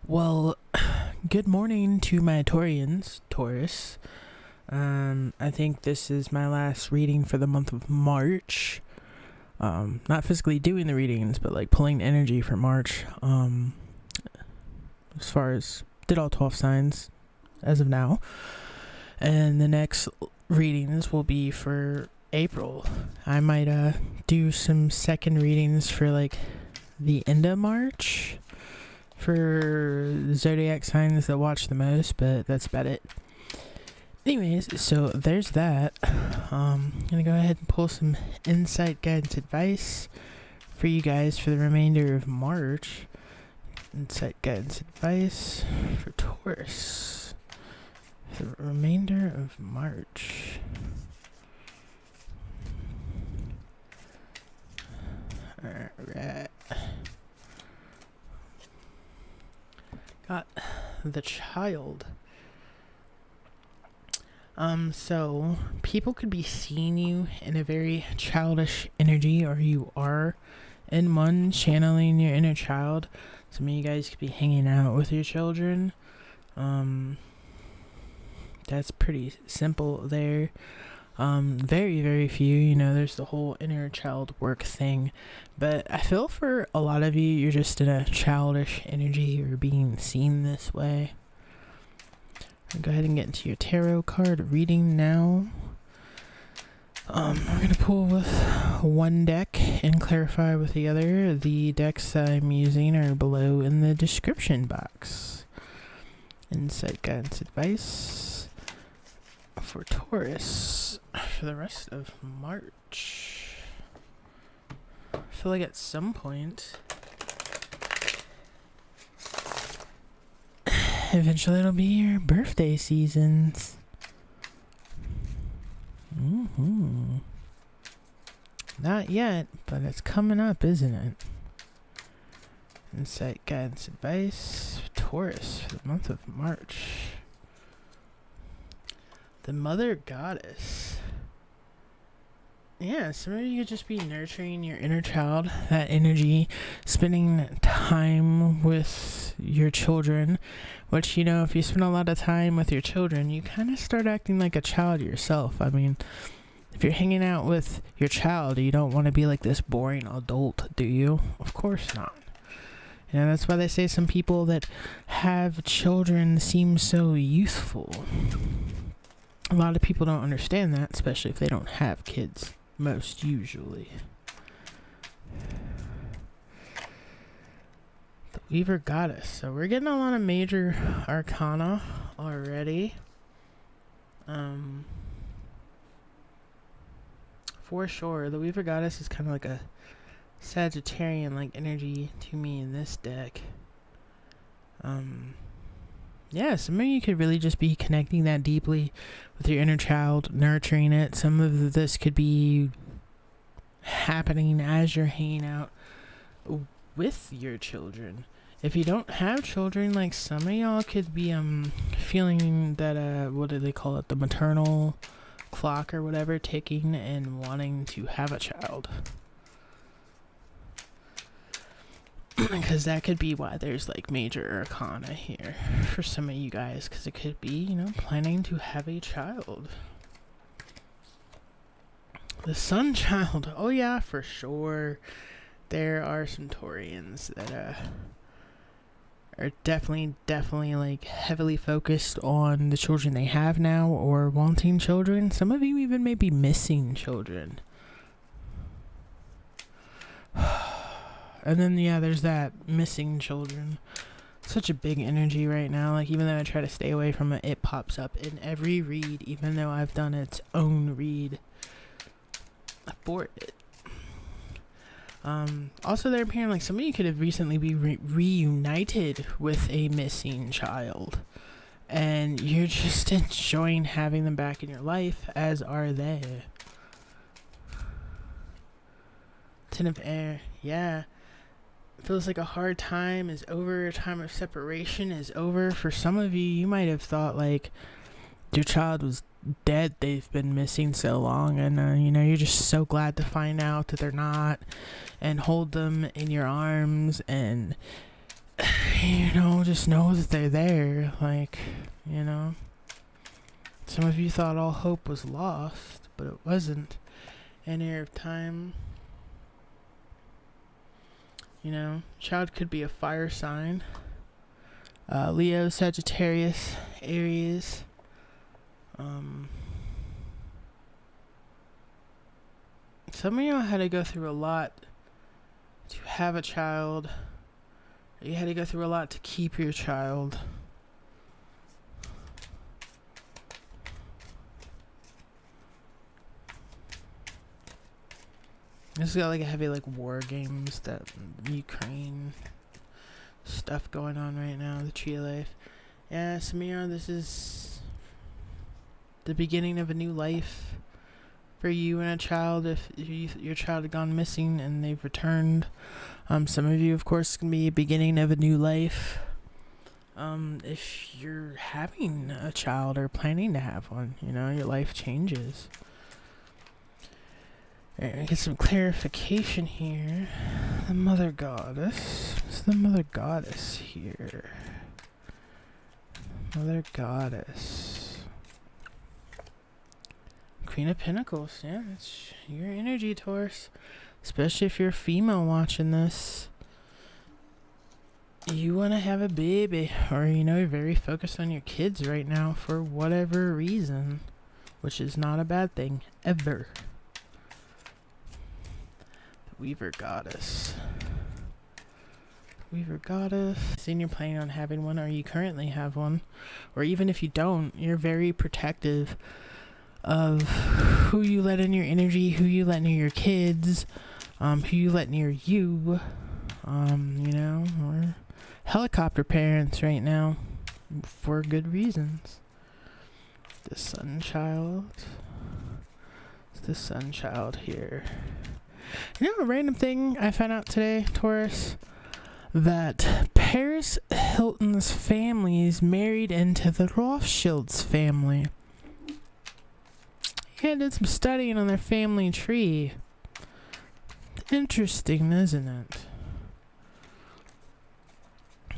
Well, good morning to my Taurians, Taurus. I think this is my last reading for the month of March. Not physically doing the readings, but like pulling energy for March. As far as did all 12 signs as of now. And the next readings will be for April. I might do some second readings for like the end of March for zodiac signs that watch the most, but that's about it. Anyways, so there's that. I'm gonna go ahead and pull some insight, guidance, advice for you guys for the remainder of March. Insight, guidance, advice for Taurus for the remainder of March. Alright. Got the Child. So people could be seeing you in a very childish energy, or you are in one channeling your inner child. Some of you guys could be hanging out with your children. That's pretty simple there. Very, very few, there's the whole inner child work thing. But I feel for a lot of you, you're just in a childish energy or being seen this way. I'll go ahead and get into your tarot card reading now. We're going to pull with one deck and clarify with the other. The decks I'm using are below in the description box. Insight, guidance, advice for Taurus for the rest of March. I feel like at some point eventually it'll be your birthday seasons. Not yet, but it's coming up, isn't it? Insight, guidance, advice for Taurus for the month of March. The Mother Goddess. Yeah, some of you could just be nurturing your inner child, that energy, spending time with your children, which, if you spend a lot of time with your children, you kind of start acting like a child yourself. I mean, if you're hanging out with your child, you don't want to be like this boring adult, do you? Of course not. That's why they say some people that have children seem so youthful. A lot of people don't understand that, especially if they don't have kids. Most usually. The Weaver Goddess. So we're getting a lot of major arcana already. For sure. The Weaver Goddess is kind of like a Sagittarian-like energy to me in this deck. Yeah, some of you could really just be connecting that deeply with your inner child, nurturing it. Some of this could be happening as you're hanging out with your children. If you don't have children, like some of y'all could be feeling that what do they call it, the maternal clock or whatever ticking and wanting to have a child. Because that could be why there's like major arcana here for some of you guys, because it could be, planning to have a child. The Sun Child. Oh yeah, for sure. There are some Taurians that are definitely like heavily focused on the children they have now or wanting children. Some of you even may be missing children. And then, there's that missing children. Such a big energy right now. Like, even though I try to stay away from it, it pops up in every read, even though I've done its own read for it. Also, they're appearing like some of you could have recently been reunited with a missing child. And you're just enjoying having them back in your life, as are they. Ten of Air, yeah. Feels like a hard time is over, a time of separation is over. For some of you, you might have thought like your child was dead, they've been missing so long, and you're just so glad to find out that they're not, and hold them in your arms and just know that they're there. Like, you know, some of you thought all hope was lost, but it wasn't. An air of time. Child could be a fire sign. Leo, Sagittarius, Aries. Some of y'all had to go through a lot to have a child. You had to go through a lot to keep your child. This has got like a heavy war games, that Ukraine stuff going on right now, the tree of life. Yeah, Samira, this is the beginning of a new life for you and a child. If your child had gone missing and they've returned, some of you, of course, it's going to be a beginning of a new life. If you're having a child or planning to have one, your life changes. Alright, get some clarification here. The Mother Goddess. It's the Mother Goddess here. Mother Goddess. Queen of Pentacles. Yeah, it's your energy, Taurus. Especially if you're a female watching this. You want to have a baby. Or, you're very focused on your kids right now for whatever reason. Which is not a bad thing. Ever. Weaver Goddess. Weaver Goddess. Saying you're planning on having one, or you currently have one, or even if you don't, you're very protective of who you let in your energy, who you let near your kids, who you let near you. We're helicopter parents right now for good reasons. The Sun Child. It's the Sun Child here. A random thing I found out today, Taurus, that Paris Hilton's family is married into the Rothschilds family. Yeah, I did some studying on their family tree. Interesting, isn't it?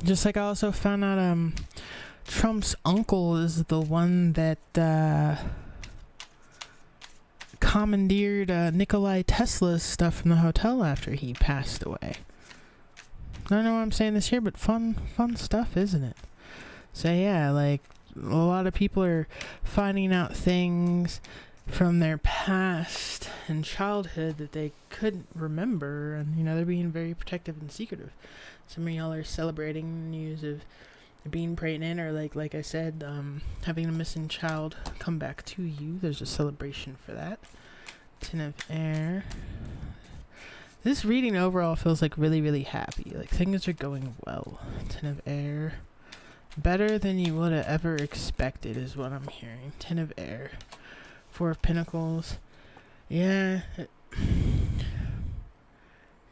Just like I also found out Trump's uncle is the one that commandeered Nikolai Tesla's stuff from the hotel after he passed away. I don't know why I'm saying this here, but fun stuff, isn't it? So yeah, a lot of people are finding out things from their past and childhood that they couldn't remember, and they're being very protective and secretive. Some of y'all are celebrating news of being pregnant, or like I said, having a missing child come back to you. There's a celebration for that. Ten of Air. This reading overall feels really, really happy. Things are going well. Ten of Air. Better than you would have ever expected is what I'm hearing. Ten of Air. Four of Pentacles. Yeah.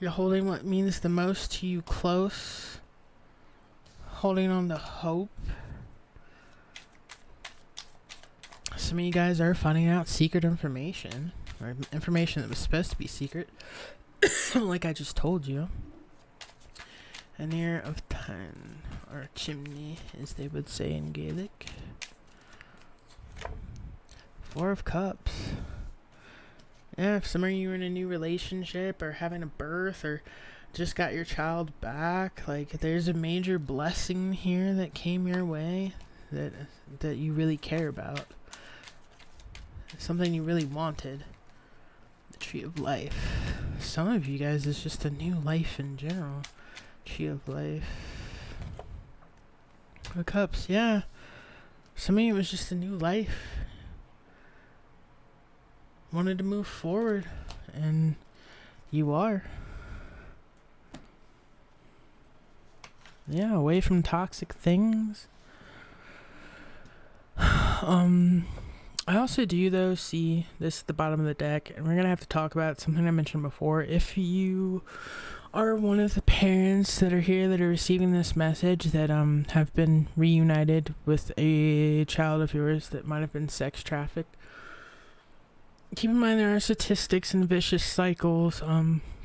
You're holding what means the most to you close. Holding on to hope. Some of you guys are finding out secret information, or information that was supposed to be secret, like I just told you. An Air of Time, or chimney, as they would say in Gaelic. Four of Cups. Yeah, if some of you are in a new relationship, or having a birth, or just got your child back, there's a major blessing here that came your way that you really care about. Something you really wanted. The Tree of Life. Some of you guys, it's just a new life in general. Tree of Life. The Cups, yeah. Some of you, it was just a new life. Wanted to move forward, and you are. Yeah, away from toxic things. I also do, though, see this at the bottom of the deck, and we're going to have to talk about something I mentioned before. If you are one of the parents that are here that are receiving this message that have been reunited with a child of yours that might have been sex trafficked, keep in mind there are statistics and vicious cycles.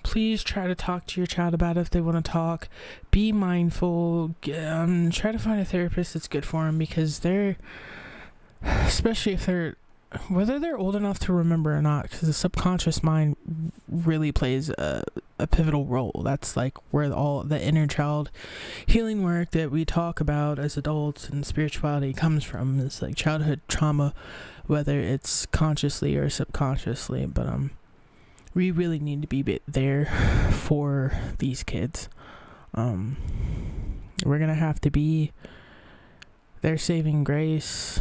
please try to talk to your child about it if they want to talk. Be mindful. Try to find a therapist that's good for them, because they're, especially if they're, whether they're old enough to remember or not, because the subconscious mind really plays a pivotal role. That's like where all the inner child healing work that we talk about as adults and spirituality comes from. It's like childhood trauma, whether it's consciously or subconsciously. But we really need to be there for these kids. We're gonna have to be their saving grace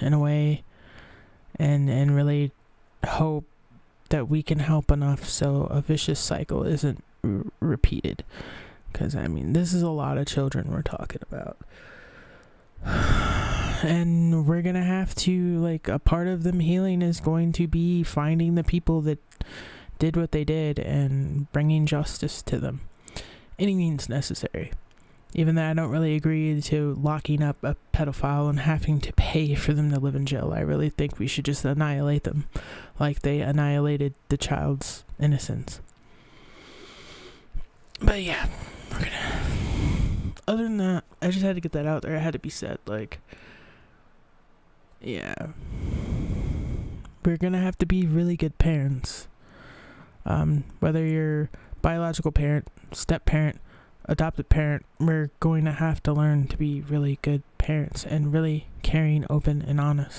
in a way, and really hope that we can help enough so a vicious cycle isn't repeated. Because, I mean, this is a lot of children we're talking about. And we're going to have to, like, a part of them healing is going to be finding the people that did what they did and bringing justice to them. Any means necessary. Even though I don't really agree to locking up a pedophile and having to pay for them to live in jail, I really think we should just annihilate them like they annihilated the child's innocence. But yeah, other than that, I just had to get that out there. It had to be said. Like, yeah, we're gonna have to be really good parents. Whether you're biological parent, step parent, adopted parent, we're going to have to learn to be really good parents and really caring, open, and honest.